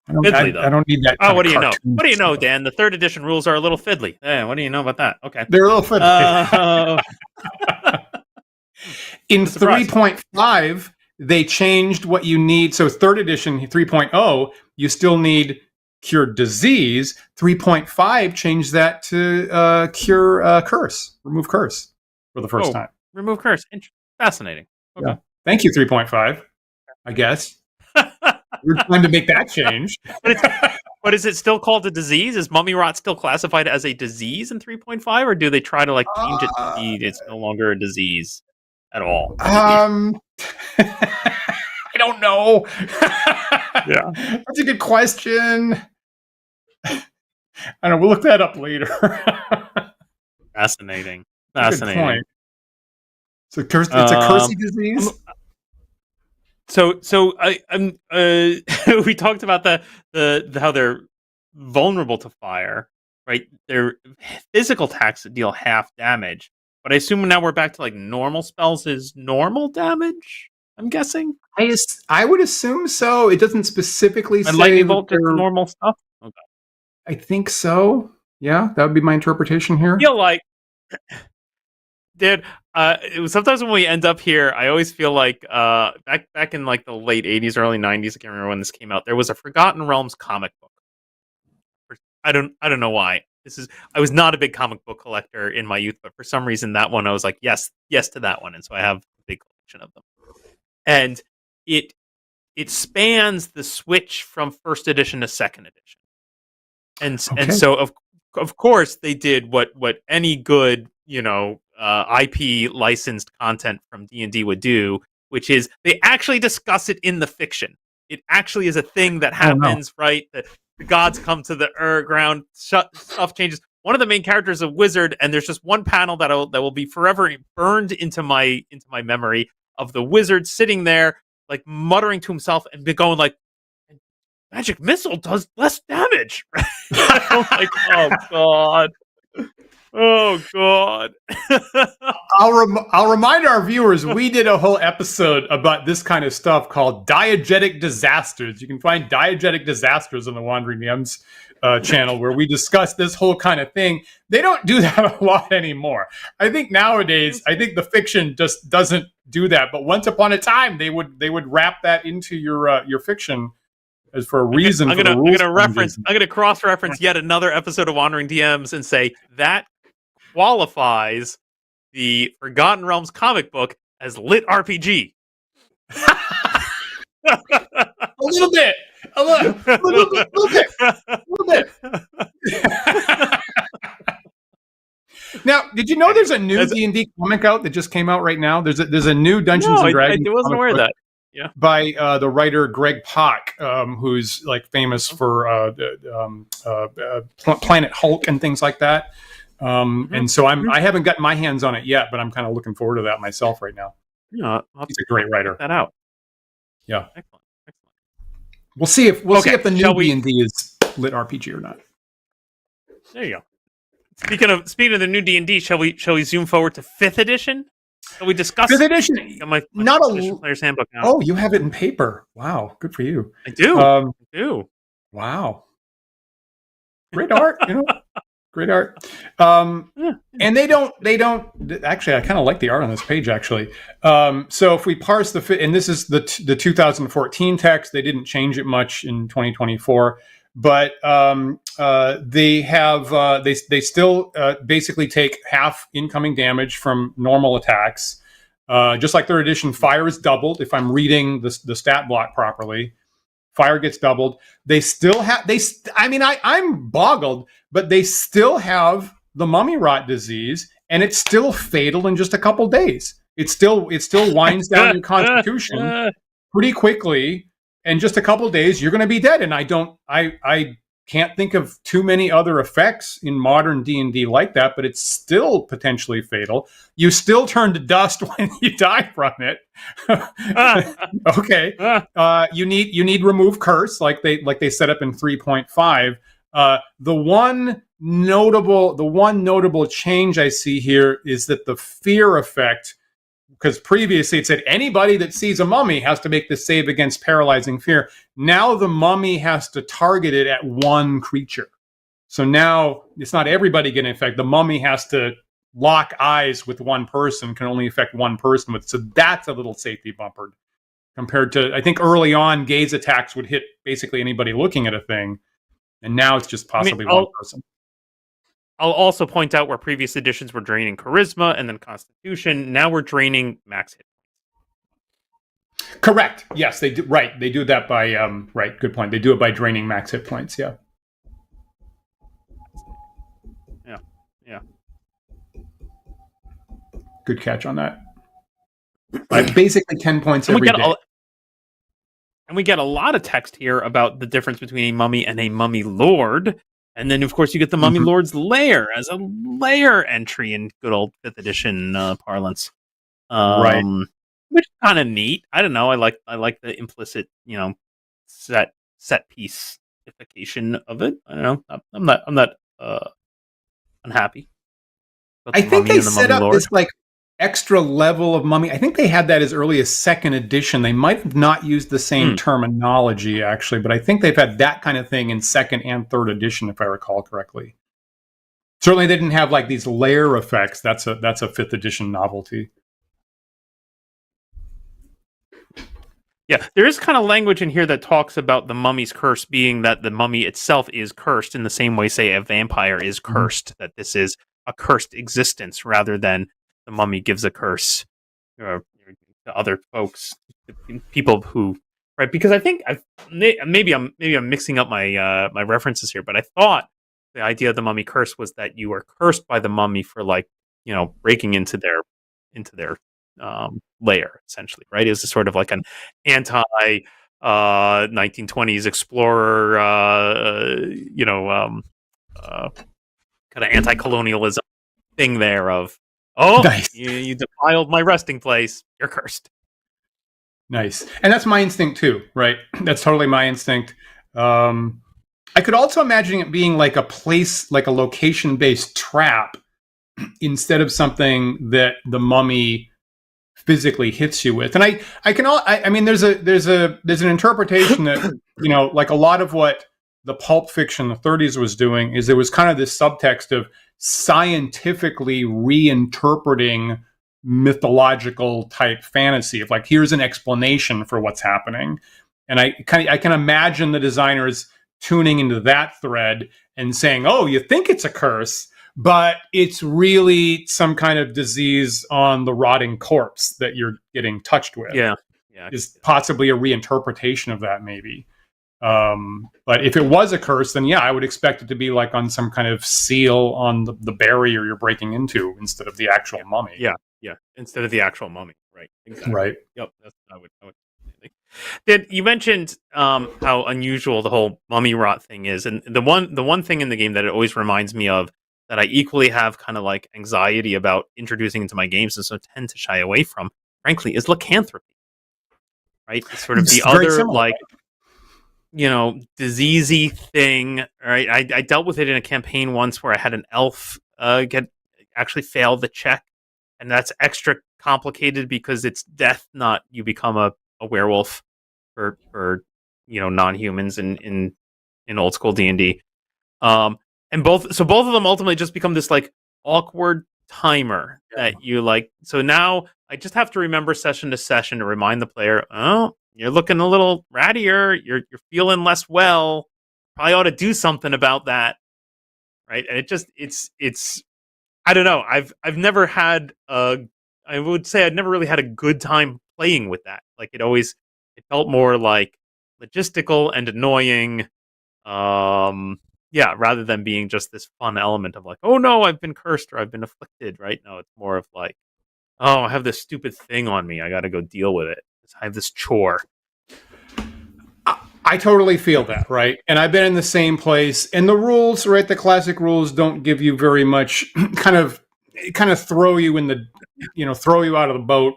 I don't need that. Oh, what do you know? What do you know, Dan? The third edition rules are a little fiddly. What do you know about that? Okay. They're a little fiddly. In 3.5, they changed what you need. So third edition 3.0, you still need cure disease. 3.5 changed that to cure curse, remove curse for the first time. Remove curse. Fascinating. Okay. Yeah. Thank you, 3.5, I guess. We're trying to make that change. But is it still called a disease? Is mummy rot still classified as a disease in 3.5, or do they try to like change it to be it's no longer a disease at all? I don't know. Yeah, that's a good question. I don't know. We'll look that up later. Fascinating. Good point. So it's a cursey disease. So I'm we talked about the how they're vulnerable to fire, right? Their physical attacks deal half damage, but I assume now we're back to like normal spells is normal damage. I'm guessing. I would assume so. It doesn't specifically say lightning bolt is normal stuff. Okay. I think so. Yeah, that would be my interpretation here. I feel like, dude. Sometimes when we end up here, I always feel like back in like the late 80s, early 90s, I can't remember when this came out. There was a Forgotten Realms comic book. I don't know why. I was not a big comic book collector in my youth, but for some reason that one I was like yes to that one, and so I have a big collection of them. And it spans the switch from first edition to second edition, and so of course they did what any good IP licensed content from D&D would do, which is they actually discuss it in the fiction. It actually is a thing that happens, right? The gods come to the ground, stuff changes. One of the main characters is a wizard, and there's just one panel that will be forever burned into my memory of the wizard sitting there, like muttering to himself and going like, "Magic missile does less damage." I'm like, oh god. Oh god. I'll remind our viewers we did a whole episode about this kind of stuff called diegetic disasters. You can find diegetic disasters on the Wandering DMs channel where we discuss this whole kind of thing. They don't do that a lot anymore. I think nowadays, the fiction just doesn't do that. But once upon a time, they would wrap that into your fiction as for a reason. I'm gonna cross-reference yet another episode of Wandering DMs and say that qualifies the Forgotten Realms comic book as lit RPG. A little bit. Now, did you know there's a new D&D comic out that just came out right now? There's a new Dungeons and Dragons. I wasn't aware of that. Yeah, by the writer Greg Pak, who's like famous for Planet Hulk and things like that. And so I haven't gotten my hands on it yet, but I'm kind of looking forward to that myself right now. Yeah, he's a great writer. Check that out. Yeah, excellent. We'll see if the new D&D is lit RPG or not. There you go. Speaking of the new D&D, shall we zoom forward to 5th edition? Shall we discuss 5th edition? My player's handbook now. Oh, you have it in paper. Wow, good for you. I do. I do. Wow, great art. Great art. Yeah. And they don't actually, I kind of like the art on this page actually. So if we parse and this is the 2014 text, they didn't change it much in 2024, but they have they still basically take half incoming damage from normal attacks. Just like third edition, fire is doubled if I'm reading the stat block properly. Fire gets doubled. They still have I'm boggled, but they still have the mummy rot disease, and it's still fatal in just a couple days. It still winds down your constitution pretty quickly. In just a couple days, you're going to be dead. And I can't think of too many other effects in modern D&D like that, but it's still potentially fatal. You still turn to dust when you die from it. Okay. You need remove curse like they set up in 3.5. The one notable change I see here is that the fear effect, because previously it said anybody that sees a mummy has to make the save against paralyzing fear. Now the mummy has to target it at one creature. So now it's not everybody getting affected. The mummy has to lock eyes with one person, can only affect one person with. So that's a little safety bumper compared to, I think early on, gaze attacks would hit basically anybody looking at a thing. And now it's just possibly one person. I'll also point out where previous editions were draining charisma and then constitution. Now we're draining max hit. Correct. Yes, they do. Right. They do that by, right. Good point. They do it by draining max hit points. Yeah. Yeah. Good catch on that. Basically 10 points every day. And we get a lot of text here about the difference between a mummy and a mummy lord. And then, of course, you get the Mummy Lord's lair as a lair entry in good old 5th edition parlance. Right. Which is kind of neat. I don't know. I like the implicit, set piece-ification of it. I don't know. I'm not unhappy. I think they set up this extra level of mummy. I think they had that as early as 2nd edition. They might have not used the same terminology actually, but I think they've had that kind of thing in 2nd and 3rd edition, if I recall correctly. Certainly they didn't have these layer effects. That's a 5th edition novelty. Yeah, there is kind of language in here that talks about the mummy's curse being that the mummy itself is cursed in the same way, say, a vampire is cursed, that this is a cursed existence rather than the mummy gives a curse to other folks, people who, right? Because I think maybe I'm mixing up my my references here, but I thought the idea of the mummy curse was that you were cursed by the mummy for breaking into their layer, essentially, right? Is sort of like an anti 1920s explorer, kind of anti-colonialism thing there of, nice. you defiled my resting place, you're cursed. Nice. And that's my instinct too, right? That's totally my instinct. I could also imagine it being like a place, like a location-based trap, instead of something that the mummy physically hits you with. And I mean, there's an interpretation that, like a lot of what the pulp fiction the 30s was doing is there was kind of this subtext of scientifically reinterpreting mythological type fantasy of here's an explanation for what's happening. And I can imagine the designers tuning into that thread and saying, oh, you think it's a curse, but it's really some kind of disease on the rotting corpse that you're getting touched with. Yeah. Is possibly a reinterpretation of that, maybe. But if it was a curse, then I would expect it to be on some kind of seal on the barrier you're breaking into instead of the actual mummy. Yeah. Instead of the actual mummy, right? Exactly. Right. Yep. That's what I would think. You mentioned how unusual the whole mummy rot thing is, and the one thing in the game that it always reminds me of that I equally have kind of anxiety about introducing into my games, and so tend to shy away from, frankly, is lycanthropy. Right? It's sort of the other similar, diseasey thing. Right? I dealt with it in a campaign once where I had an elf actually fail the check, and that's extra complicated because it's death, not you become a werewolf for non-humans in old school D&D. And both of them ultimately just become this like awkward timer that you like. So now I just have to remember session to session to remind the player, oh, you're looking a little rattier, you're feeling less well. Probably ought to do something about that. Right. And it's I don't know. I've never had I would say I'd never really had a good time playing with that. Like it felt more like logistical and annoying. Yeah, rather than being just this fun element of like, oh no, I've been cursed or I've been afflicted, right? No, it's more of like, oh, I have this stupid thing on me. I got to go deal with it. I have this chore. I totally feel that, right? And I've been in the same place. And the rules, right? The classic rules don't give you very much. kind of throw you in the, throw you out of the boat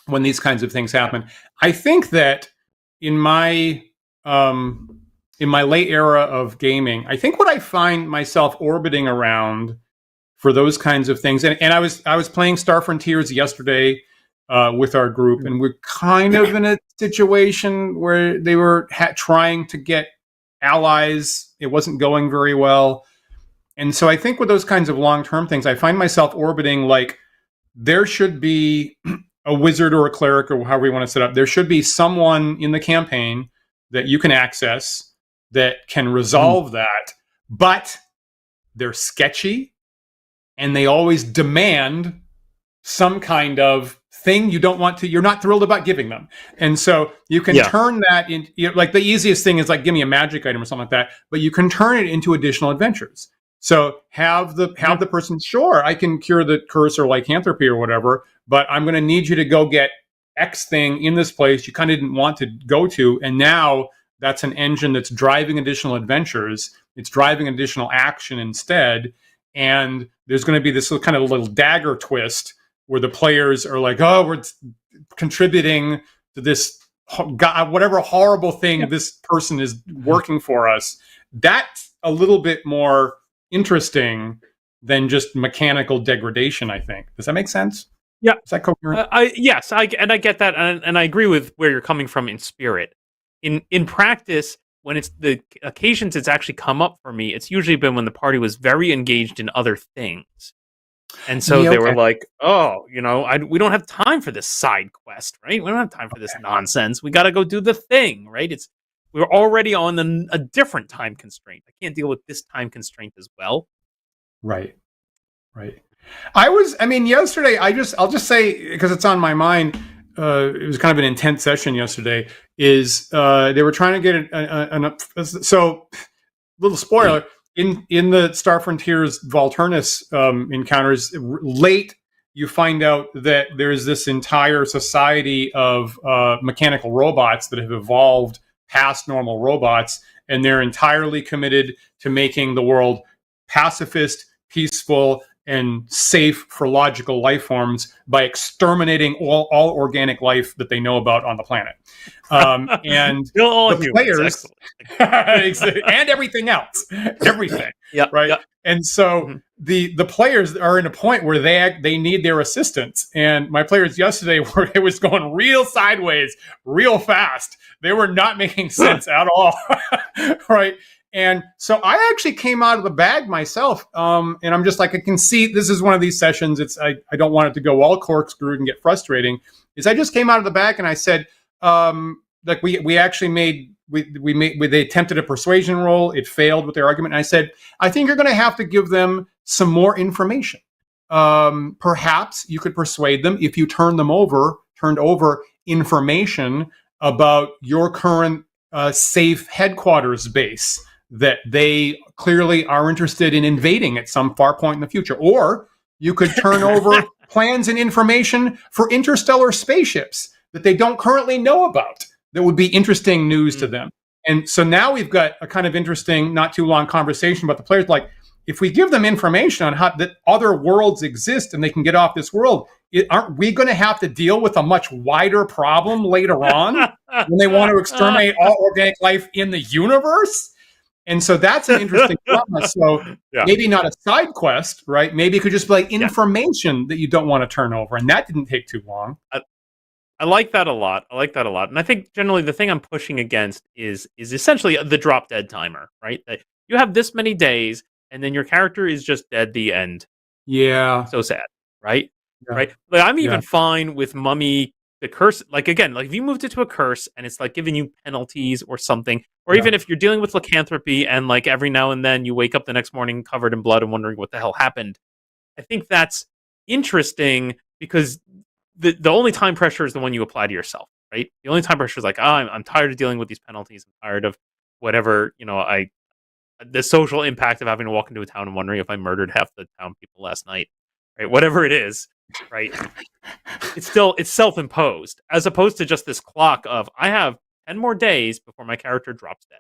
when these kinds of things happen. I think that in my late era of gaming, I think what I find myself orbiting around for those kinds of things, and I was playing Star Frontiers yesterday with our group, and we're kind of in a situation where they were trying to get allies. It wasn't going very well. And so I think with those kinds of long-term things, I find myself orbiting like there should be a wizard or a cleric or however you want to set up. There should be someone in the campaign that you can access that can resolve that, but they're sketchy and they always demand some kind of thing you're not thrilled about giving them. And so you can turn that in, like the easiest thing is like, give me a magic item or something like that, but you can turn it into additional adventures. So have the person, sure, I can cure the curse or lycanthropy or whatever, but I'm going to need you to go get X thing in this place you kind of didn't want to go to. And now that's an engine that's driving additional adventures. It's driving additional action instead. And there's going to be this kind of little dagger twist where the players are like, oh, we're contributing to this, whatever horrible thing this person is working for us. That's a little bit more interesting than just mechanical degradation, I think. Does that make sense? Yeah. Is that coherent? Yes, I get that. And I agree with where you're coming from in spirit. In practice, when it's the occasions it's actually come up for me, it's usually been when the party was very engaged in other things. And so they were like, oh, we don't have time for this side quest, right? We don't have time for this nonsense. We got to go do the thing, right? We're already on a different time constraint. I can't deal with this time constraint as well. Right. Yesterday, I'll just say, because it's on my mind, it was kind of an intense session yesterday, is they were trying to get so little spoiler, in the Star Frontiers Volturnus encounters, late you find out that there's this entire society of mechanical robots that have evolved past normal robots, and they're entirely committed to making the world pacifist, peaceful, and safe for logical life forms by exterminating all organic life that they know about on the planet. And the players and everything else, everything. Yeah. Right. Yep. And so the players are in a point where they need their assistance. And my players yesterday it was going real sideways, real fast. They were not making sense at all. Right. And so I actually came out of the bag myself, and I'm just like, I can see this is one of these sessions. I don't want it to go all corkscrewed and get frustrating. Is I just came out of the bag and I said, like we actually they attempted a persuasion roll. It failed with their argument. And I said, I think you're going to have to give them some more information. Perhaps you could persuade them if you turned over information about your current safe headquarters base that they clearly are interested in invading at some far point in the future. Or you could turn over plans and information for interstellar spaceships that they don't currently know about that would be interesting news to them. And so now we've got a kind of interesting, not too long conversation about the players. Like, if we give them information on how that other worlds exist and they can get off this world, aren't we going to have to deal with a much wider problem later on when they want to exterminate all organic life in the universe? And so that's an interesting dilemma. So maybe not a side quest, right? Maybe it could just be like information that you don't want to turn over. And that didn't take too long. I like that a lot. And I think generally the thing I'm pushing against is essentially the drop dead timer, right? You have this many days, and then your character is just dead. The end. Yeah. So sad, right? Yeah. Right. But I'm Yeah. even fine with Mummy the curse. Like again, like if you moved it to a curse and it's like giving you penalties or something, or Yeah. even if you're dealing with lycanthropy and like every now and then you wake up the next morning covered in blood and wondering what the hell happened. I think that's interesting because the only time pressure is the one you apply to yourself, right? The only time pressure is like, I'm tired of dealing with these penalties. I'm tired of whatever, I the social impact of having to walk into a town and wondering if I murdered half the town people last night, right? Whatever it is, right? It's self-imposed as opposed to just this clock of I have 10 more days before my character drops dead.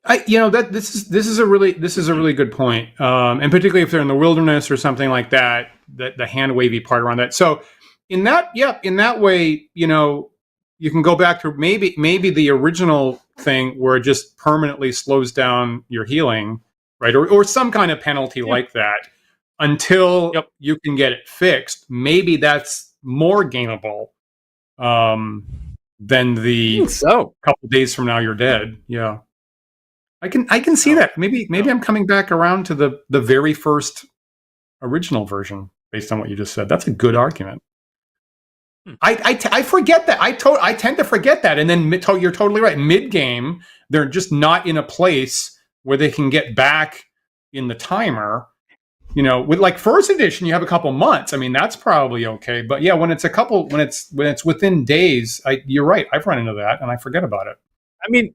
That this is a really good point, and particularly if they're in the wilderness or something like that, the hand wavy part around that. So, in that way, you can go back to maybe the original thing where it just permanently slows down your healing, right, or some kind of penalty Yeah. like that until Yep. you can get it fixed. Maybe that's more gainable than I the think so. couple days from now you're dead. Yeah. I can see No, that. Maybe no. I'm coming back around to the very first original version based on what you just said. That's a good argument. Hmm. I forget that. I tend to forget that, and then you're totally right. Mid game, they're just not in a place where they can get back in the timer. With like first edition, you have a couple months. I mean, that's probably okay. But yeah, when it's within days, you're right. I've run into that, and I forget about it. I mean,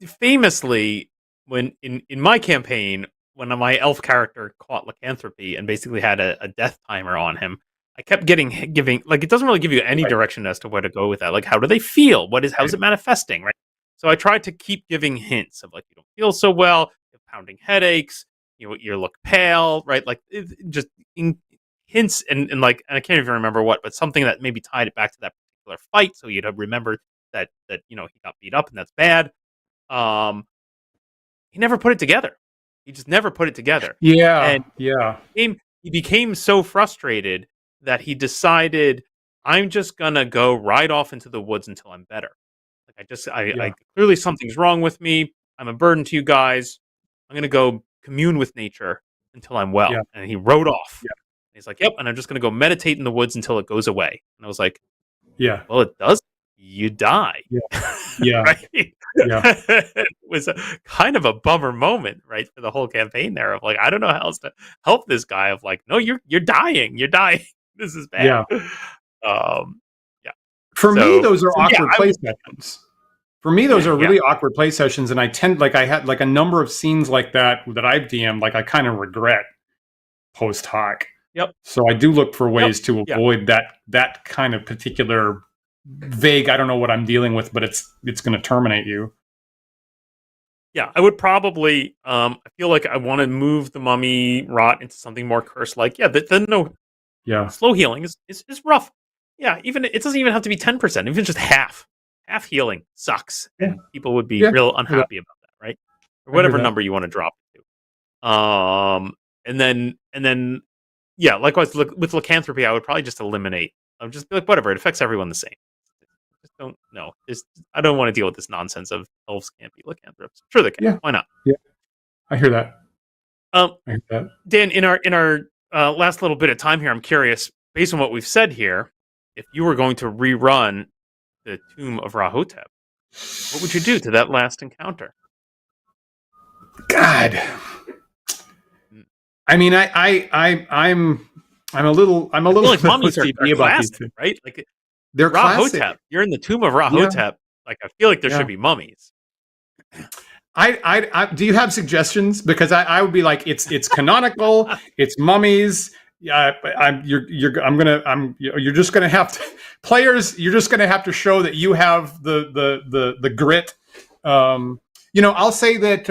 famously, when in my campaign, when my elf character caught lycanthropy and basically had a death timer on him, I kept giving like it doesn't really give you any Right. direction as to where to go with that. Like, how do they feel? How's it manifesting? Right. So I tried to keep giving hints of like you don't feel so well, you have pounding headaches, you look pale, right? Like just hints and like and I can't even remember what, but something that maybe tied it back to that particular fight, so you'd have remembered that he got beat up and that's bad. Um, he never put it together. He just never put it together. Yeah. And Yeah. he became so frustrated that he decided, I'm just gonna go right off into the woods until I'm better. Like I Yeah. clearly something's wrong with me. I'm a burden to you guys. I'm gonna go commune with nature until I'm well. Yeah. And he rode off. Yeah. He's like, yep, and I'm just gonna go meditate in the woods until it goes away. And I was like, Yeah. well, it does. You die. Yeah. Yeah. Right? Yeah. It was a kind of a bummer moment, right, for the whole campaign there of like, I don't know how else to help this guy of like, no, you're dying. You're dying. This is bad. Yeah. Yeah. For me, those are yeah, awkward play sessions. For me, those are yeah. really awkward play sessions, and I had like a number of scenes like that I've DM'd, like I kind of regret post hoc. Yep. So I do look for ways to Yeah. avoid that kind of particular vague. I don't know what I'm dealing with, but it's going to terminate you. Yeah, I would probably. I feel like I want to move the mummy rot into something more curse-like. Yeah, the Yeah. slow healing is rough. Yeah, even it doesn't even have to be 10%. Even just half healing sucks, Yeah. and people would be Yeah. real unhappy about that, right? Or whatever number you want to drop it to. And then, yeah, likewise with lycanthropy, I would probably just eliminate. I would just be like, whatever, it affects everyone the same. Just don't know. I don't want to deal with this nonsense of elves can't be lycanthropes. Sure they can. Yeah. Why not? Yeah. I hear that. I hear that. Dan, in our last little bit of time here, I'm curious, based on what we've said here, if you were going to rerun the Tomb of Rahotep, what would you do to that last encounter? God. I mean, I'm a little I feel like mummies are OCD about these classic, things. right? Like They're classic. Rahotep. You're in the Tomb of Rahotep. Like I feel like there Yeah. should be mummies. I do you have suggestions? Because I would be like, it's canonical, it's mummies. Yeah, you're just gonna have to players. You're just gonna have to show that you have the grit. I'll say that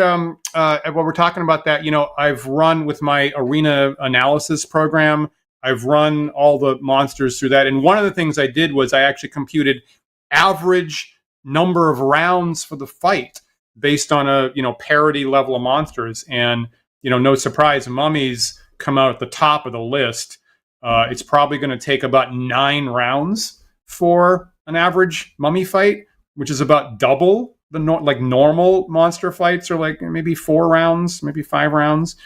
while we're talking about that, I've run with my arena analysis program. I've run all the monsters through that, and one of the things I did was I actually computed average number of rounds for the fight based on a parity level of monsters, and no surprise, mummies come out at the top of the list. It's probably going to take about 9 rounds for an average mummy fight, which is about double like normal monster fights are like maybe 4 rounds, maybe 5 rounds.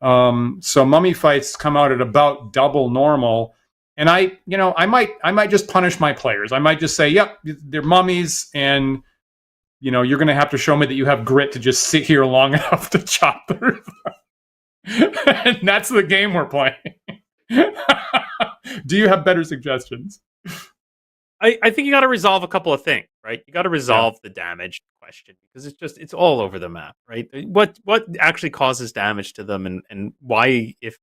So mummy fights come out at about double normal. And I might just punish my players. I might just say, yep, they're mummies, and you're going to have to show me that you have grit to just sit here long enough to chop through them. And that's the game we're playing. Do you have better suggestions? I think you got to resolve a couple of things, right? You got to resolve the damage question, because it's all over the map, right? What actually causes damage to them, and why, if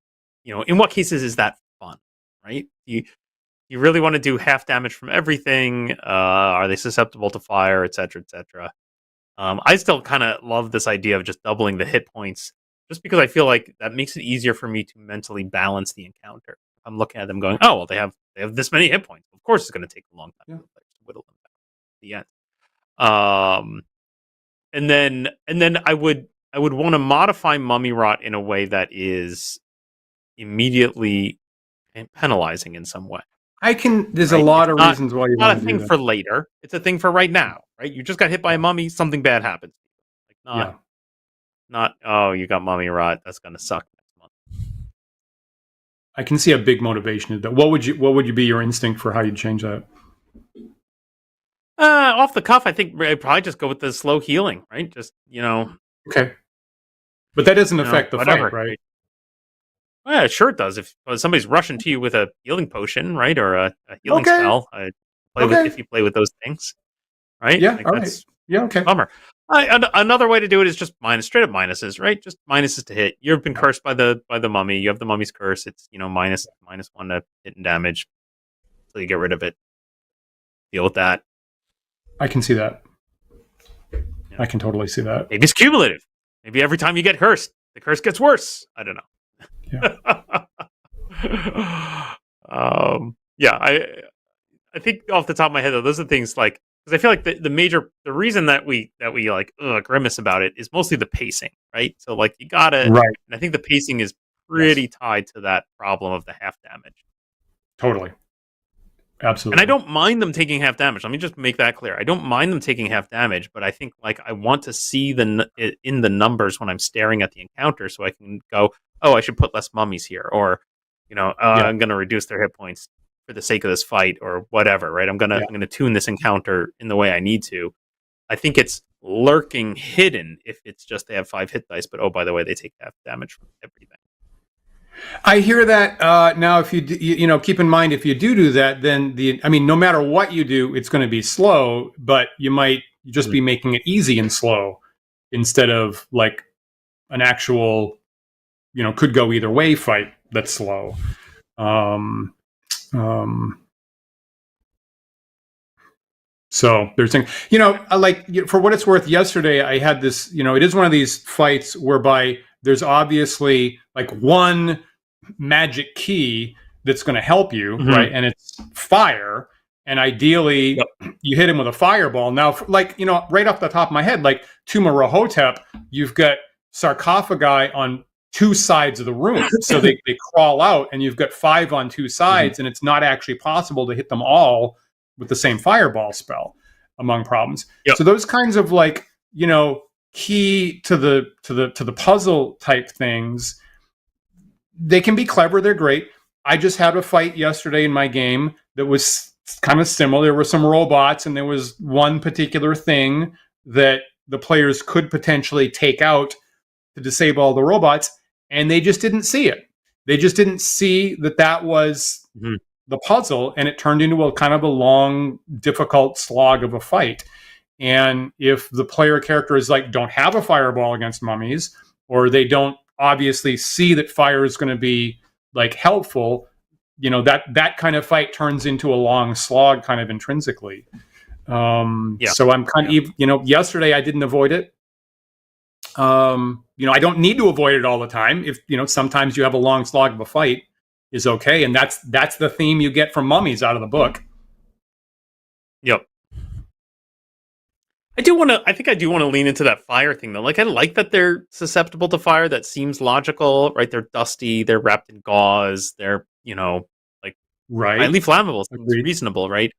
in what cases is that fun, right? You really want to do half damage from everything? Are they susceptible to fire, etc., etc.? I still kind of love this idea of just doubling the hit points, just because I feel like that makes it easier for me to mentally balance the encounter. I'm looking at them going, oh, well, they have this many hit points. Of course, it's going to take a long time to whittle them down at the end. And then I would want to modify Mummy Rot in a way that is immediately penalizing in some way. There's a lot of reasons why you want to do that. Not a thing for later. It's a thing for right now, right? You just got hit by a mummy, something bad happens. Not, oh, you got Mummy Rot, that's going to suck next month. I can see a big motivation. What would be your instinct for how you'd change that? Off the cuff, I think I'd probably just go with the slow healing, right? Just, Okay. But that doesn't affect the fight, right? Yeah, sure it does. If somebody's rushing to you with a healing potion, right, or a healing spell, if you play with those things, right? Yeah, all right. Yeah, okay. Bummer. Another way to do it is just straight up minuses, right? Just minuses to hit. You've been cursed by the mummy. You have the mummy's curse. It's minus 1 to hit and damage until you get rid of it. Deal with that. I can see that. Yeah. I can totally see that. Maybe it's cumulative. Maybe every time you get cursed, the curse gets worse. I don't know. Yeah. I think off the top of my head, though, those are things like, because I feel like the reason that we like grimace about it is mostly the pacing, right? So like you gotta, right. And I think the pacing is pretty tied to that problem of the half damage. Totally. Absolutely. And I don't mind them taking half damage. Let me just make that clear. I don't mind them taking half damage, but I think like I want to see it in the numbers when I'm staring at the encounter, so I can go, oh, I should put less mummies here, or I'm going to reduce their hit points for the sake of this fight, or whatever. Right? I'm gonna tune this encounter in the way I need to. I think it's lurking hidden if it's just they have 5 hit dice, but oh, by the way, they take half damage from everything. I hear that now. If you keep in mind, if you do that, then no matter what you do, it's going to be slow. But you might just be making it easy and slow instead of like an actual, could go either way fight that's slow. So there's things, like for what it's worth. Yesterday, I had this. It is one of these fights whereby there's obviously like one magic key that's going to help you, right? And it's fire. And ideally, you hit him with a fireball. Now, like, right off the top of my head, like Tuma Rahotep, you've got sarcophagi on 2 sides of the room. So they crawl out, and you've got 5 on 2 sides, and it's not actually possible to hit them all with the same fireball spell, among problems. So those kinds of like, key to the puzzle type things, they can be clever. They're great. I just had a fight yesterday in my game that was kind of similar. There were some robots, and there was one particular thing that the players could potentially take out to disable all the robots, and they just didn't see it. They just didn't see that was the puzzle, and it turned into a kind of a long, difficult slog of a fight. And if the player character is like, don't have a fireball against mummies, or they don't obviously see that fire is going to be like helpful, that kind of fight turns into a long slog kind of intrinsically. So I'm kind of, yesterday I didn't avoid it. I don't need to avoid it all the time. If, sometimes you have a long slog of a fight is okay. And that's the theme you get from Mummies out of the book. Yep. I think I do want to lean into that fire thing, though. Like, I like that they're susceptible to fire. That seems logical, right? They're dusty. They're wrapped in gauze. They're, highly flammable. Seems reasonable, right?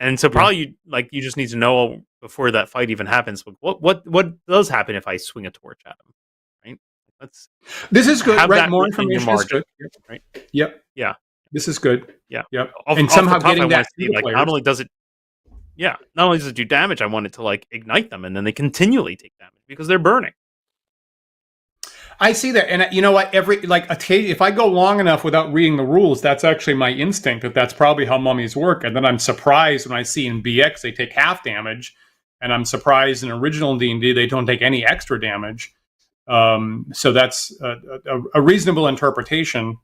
And so probably you just need to know before that fight even happens. What does happen if I swing a torch at him? Right. Let's This is good, have right? that More written in your information is margin, good. right? Yep. Yeah. This is good. Yeah. Yep. And And off the somehow top, I getting want that to see to the like players. not only does it do damage, I want it to like ignite them, and then they continually take damage because they're burning. I see that, and you know what? If I go long enough without reading the rules, that's actually my instinct that's probably how mummies work. And then I'm surprised when I see in BX they take half damage, and I'm surprised in original D&D they don't take any extra damage. So that's a reasonable interpretation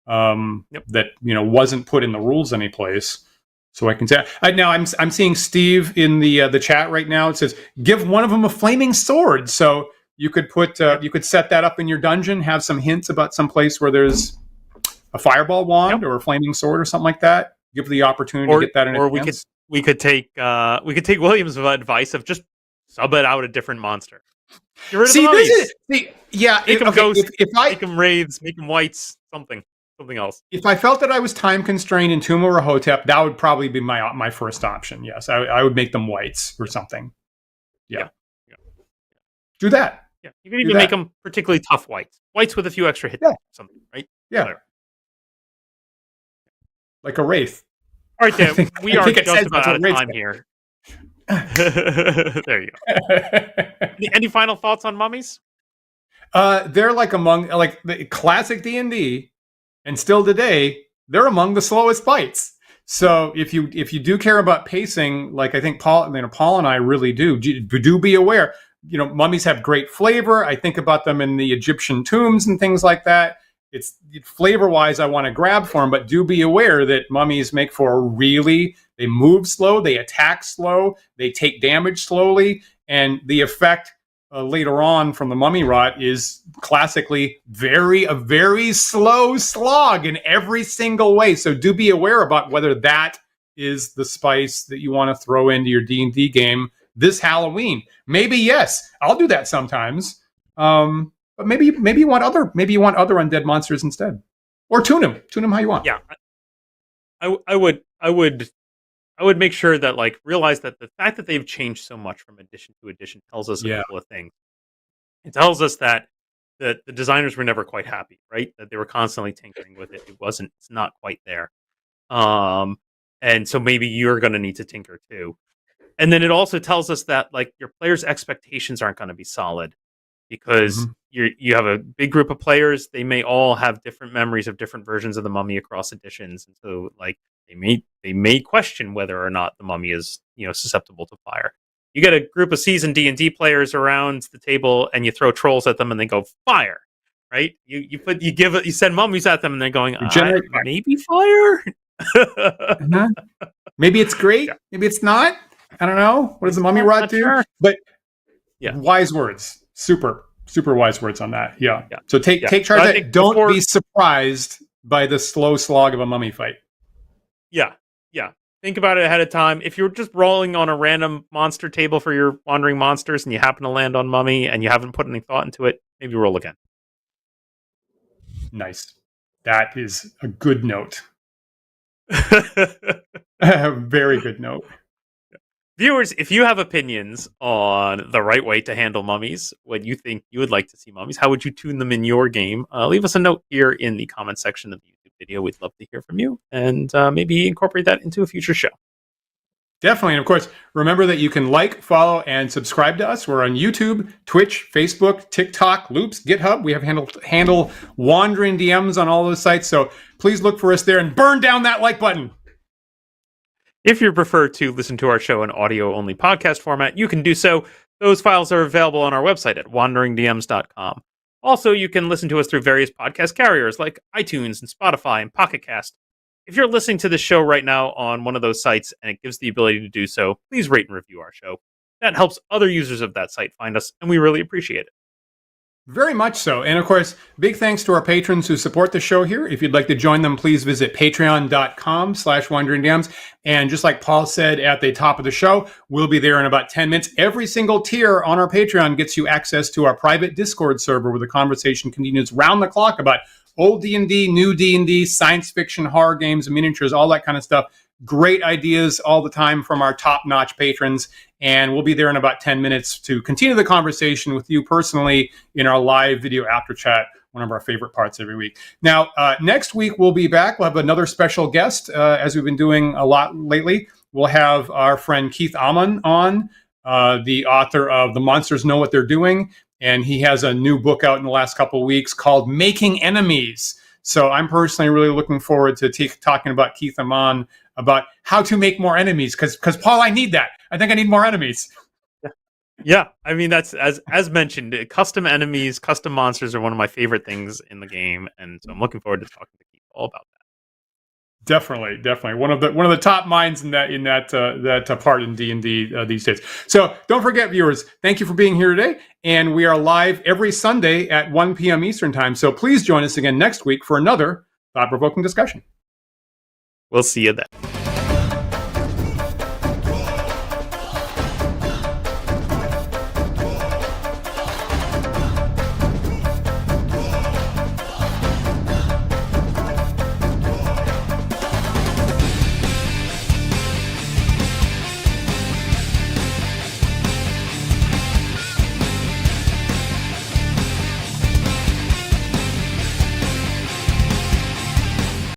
that wasn't put in the rules anyplace. So I can say now I'm seeing Steve in the chat right now. It says give one of them a flaming sword. So you could you could set that up in your dungeon, have some hints about some place where there's a fireball wand or a flaming sword or something like that. Give the opportunity to get that in advance. we could take Williams' advice of just sub it out a different monster. Get rid of the mummies. Make them ghosts, make them wraiths, make them whites, something else. If I felt that I was time constrained in Tuma or Hotep, that would probably be my first option. Yes, I would make them whites or something. Yeah. Do that. Yeah, you can even make them particularly tough whites with a few extra hits or something, right? Yeah. Whatever. Like a wraith. All right, Dan, we are just about out of time here. There you go. Any final thoughts on mummies? They're like among the classic D&D, and still today, they're among the slowest fights. So if you do care about pacing, like I think Paul and I really do be aware. Mummies have great flavor. I think about them in the Egyptian tombs and things like that. It's flavor-wise, I want to grab for them, but do be aware that mummies make for they move slow, they attack slow, they take damage slowly, and the effect later on from the mummy rot is classically a very slow slog in every single way. So do be aware about whether that is the spice that you want to throw into your D&D game this Halloween. Maybe yes, I'll do that sometimes. But maybe you want other undead monsters instead, or tune them how you want. Yeah, I would make sure that realize that the fact that they've changed so much from edition to edition tells us a couple of things. It tells us that the designers were never quite happy, right? That they were constantly tinkering with it. It's not quite there. And so maybe you're going to need to tinker too. And then it also tells us that your players' expectations aren't going to be solid because you have a big group of players. They may all have different memories of different versions of the mummy across editions, and so they may question whether or not the mummy is susceptible to fire. You get a group of seasoned D&D players around the table, and you throw trolls at them, and they go fire. Right? You send mummies at them, and they're going maybe fire. Maybe it's great. Maybe it's not. I don't know. What does the mummy rod do? Sure. But wise words. Super wise words on that. Yeah. So take charge. Don't be surprised by the slow slog of a mummy fight. Yeah. Think about it ahead of time. If you're just rolling on a random monster table for your wandering monsters and you happen to land on mummy and you haven't put any thought into it, maybe roll again. Nice. That is a good note. A very good note. Viewers, if you have opinions on the right way to handle mummies, what you think you would like to see mummies, how would you tune them in your game? Leave us a note here in the comment section of the YouTube video. We'd love to hear from you and maybe incorporate that into a future show. Definitely. And of course, remember that you can follow, and subscribe to us. We're on YouTube, Twitch, Facebook, TikTok, Loops, GitHub. We have handle wandering DMs on all those sites. So please look for us there and burn down that like button. If you prefer to listen to our show in audio-only podcast format, you can do so. Those files are available on our website at wanderingdms.com. Also, you can listen to us through various podcast carriers like iTunes and Spotify and Pocket Cast. If you're listening to the show right now on one of those sites and it gives the ability to do so, please rate and review our show. That helps other users of that site find us, and we really appreciate it. Very much so. And of course, big thanks to our patrons who support the show here. If you'd like to join them, please visit patreon.com/wanderingdms. And just like Paul said at the top of the show, we'll be there in about 10 minutes. Every single tier on our Patreon gets you access to our private Discord server where the conversation continues round the clock about old D&D, new D&D, science fiction, horror games, miniatures, all that kind of stuff. Great ideas all the time from our top-notch patrons, and we'll be there in about 10 minutes to continue the conversation with you personally in our live video after chat, one of our favorite parts every week. Now, next week we'll be back. We'll have another special guest, as we've been doing a lot lately. We'll have our friend Keith Amon on, the author of The Monsters Know What They're Doing, and he has a new book out in the last couple of weeks called Making Enemies. So I'm personally really looking forward to talking about Keith Amon about how to make more enemies, because Paul, I need that. I think I need more enemies. Yeah, I mean, that's as mentioned, custom enemies, custom monsters are one of my favorite things in the game, and so I'm looking forward to talking to Keith all about that. Definitely, one of the top minds in that part in D&D these days. So don't forget, viewers, thank you for being here today, and we are live every Sunday at 1 p.m. Eastern Time. So please join us again next week for another thought-provoking discussion. We'll see you then.